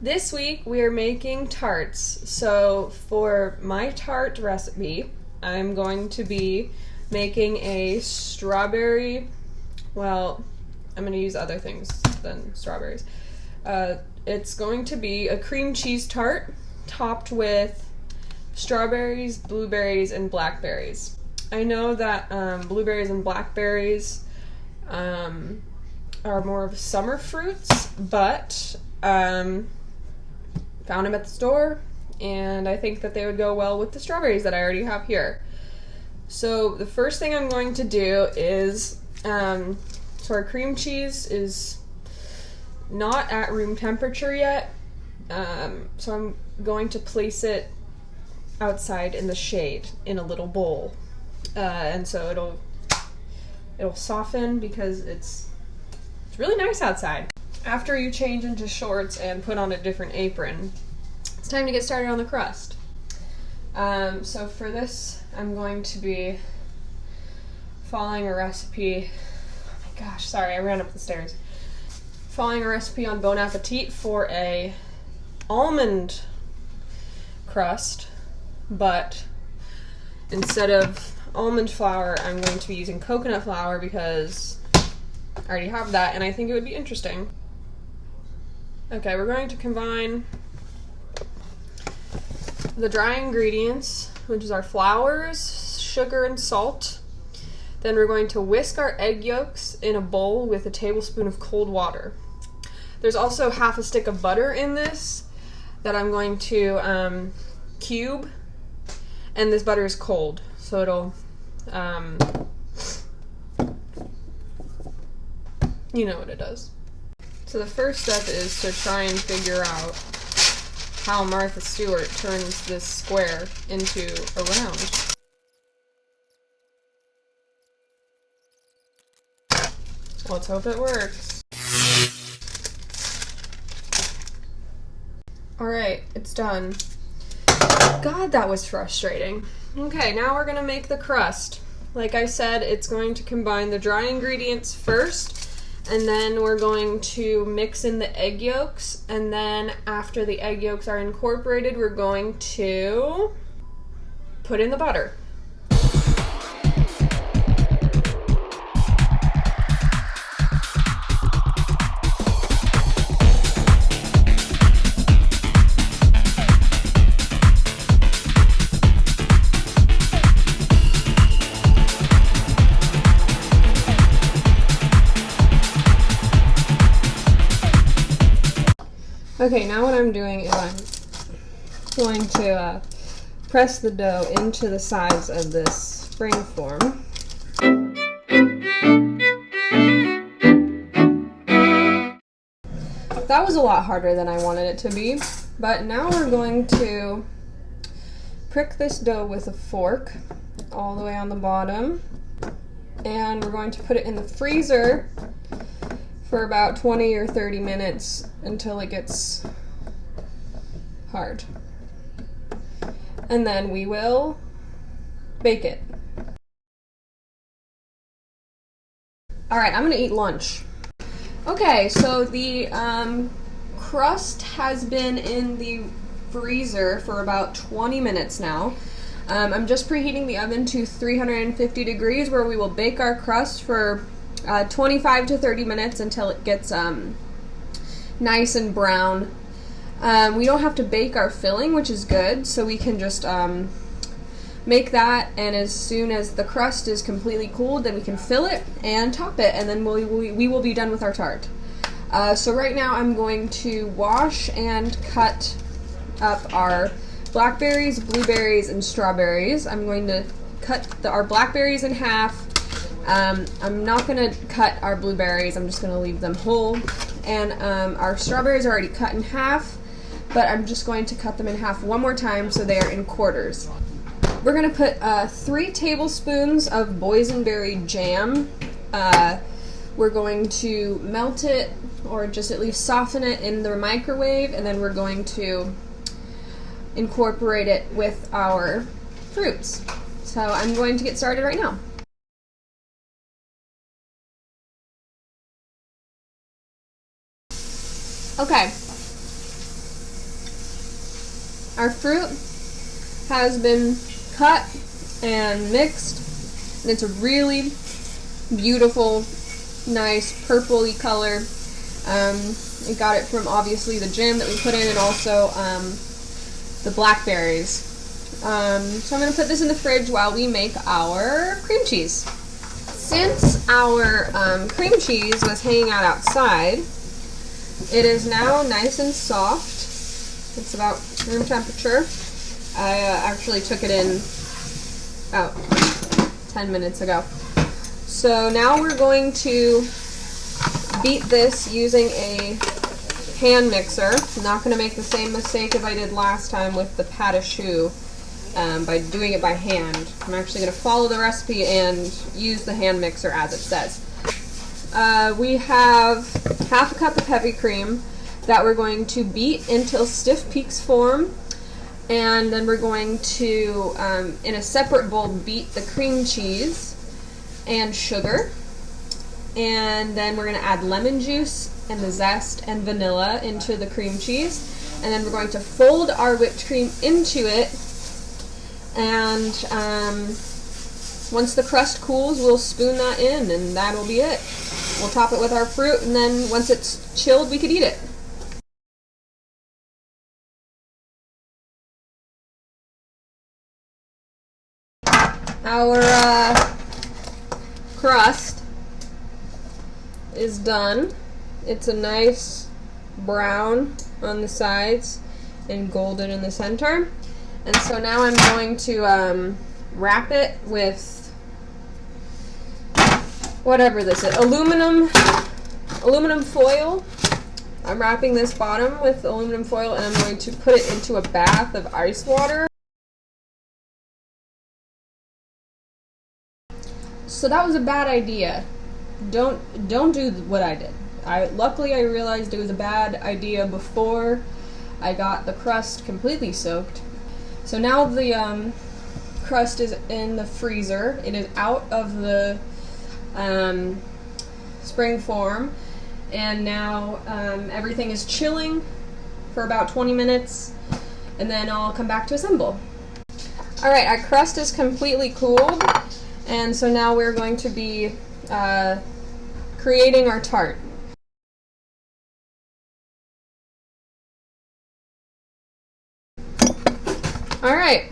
This week we are making tarts. So for my tart recipe, I'm going to be making a strawberry, well, I'm going to use other things than strawberries. It's going to be a cream cheese tart topped with strawberries, blueberries, and blackberries. I know that blueberries and blackberries are more of summer fruits, but found them at the store, and I think that they would go well with the strawberries that I already have here. So the first thing I'm going to do is, so our cream cheese is not at room temperature yet, so I'm going to place it outside in the shade in a little bowl, and so it'll soften because it's really nice outside. After you change into shorts and put on a different apron, it's time to get started on the crust. So for this, I'm going to be following a recipe. Oh my gosh, sorry, I ran up the stairs. Following a recipe on Bon Appetit for a almond crust, but instead of almond flour, I'm going to be using coconut flour because I already have that and I think it would be interesting. Okay, we're going to combine the dry ingredients, which is our flours, sugar, and salt. Then we're going to whisk our egg yolks in a bowl with a tablespoon of cold water. There's also half a stick of butter in this that I'm going to cube, and this butter is cold, so it'll, you know what it does. So the first step is to try and figure out how Martha Stewart turns this square into a round. Let's hope it works. Alright, it's done. God, that was frustrating. Okay, now we're gonna make the crust. Like I said, it's going to combine the dry ingredients first, and then we're going to mix in the egg yolks, and then after the egg yolks are incorporated, we're going to put in the butter. Okay, now what I'm doing is I'm going to press the dough into the size of this spring form. That was a lot harder than I wanted it to be, but now we're going to prick this dough with a fork all the way on the bottom, and we're going to put it in the freezer for about 20 or 30 minutes until it gets hard. And then we will bake it. Alright, I'm gonna eat lunch. Okay, so the crust has been in the freezer for about 20 minutes now. I'm just preheating the oven to 350 degrees where we will bake our crust for 25 to 30 minutes until it gets nice and brown. We don't have to bake our filling, which is good, so we can just make that, and as soon as the crust is completely cooled, then we can fill it and top it, and then we will be done with our tart. So right now I'm going to wash and cut up our blackberries, blueberries, and strawberries. I'm going to cut our blackberries in half. I'm not going to cut our blueberries, I'm just going to leave them whole. And our strawberries are already cut in half, but I'm just going to cut them in half one more time so they are in quarters. We're going to put 3 tablespoons of boysenberry jam. We're going to melt it, or just at least soften it in the microwave, and then we're going to incorporate it with our fruits. So I'm going to get started right now. Okay, our fruit has been cut and mixed, and it's a really beautiful, nice purpley color. We got it from obviously the jam that we put in, and also the blackberries. So I'm going to put this in the fridge while we make our cream cheese. Since our cream cheese was hanging out outside, it is now nice and soft. It's about room temperature. I actually took it in about 10 minutes ago. So now we're going to beat this using a hand mixer. I'm not going to make the same mistake as I did last time with the pâte à choux by doing it by hand. I'm actually going to follow the recipe and use the hand mixer as it says. We have half a cup of heavy cream that we're going to beat until stiff peaks form, and then we're going to, in a separate bowl, beat the cream cheese and sugar, and then we're going to add lemon juice and the zest and vanilla into the cream cheese, and then we're going to fold our whipped cream into it, and once the crust cools, we'll spoon that in, and that'll be it. We'll top it with our fruit, and then once it's chilled, we could eat it. Our crust is done. It's a nice brown on the sides and golden in the center. And so now I'm going to wrap it with whatever this is, aluminum foil. I'm wrapping this bottom with aluminum foil, and I'm going to put it into a bath of ice water. So that was a bad idea. Don't do what I did. Luckily I realized it was a bad idea before I got the crust completely soaked. So now the crust is in the freezer. It is out of the spring form, and now everything is chilling for about 20 minutes, and then I'll come back to assemble. Alright, our crust is completely cooled, and so now we're going to be creating our tart. Alright,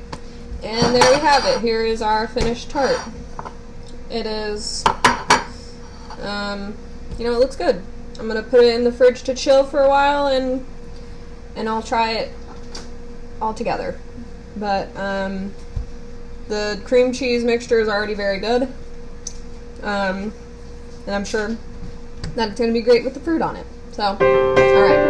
and there we have it. Here is our finished tart. It is, it looks good. I'm going to put it in the fridge to chill for a while, and I'll try it all together. But the cream cheese mixture is already very good, and I'm sure that it's going to be great with the fruit on it. So, alright.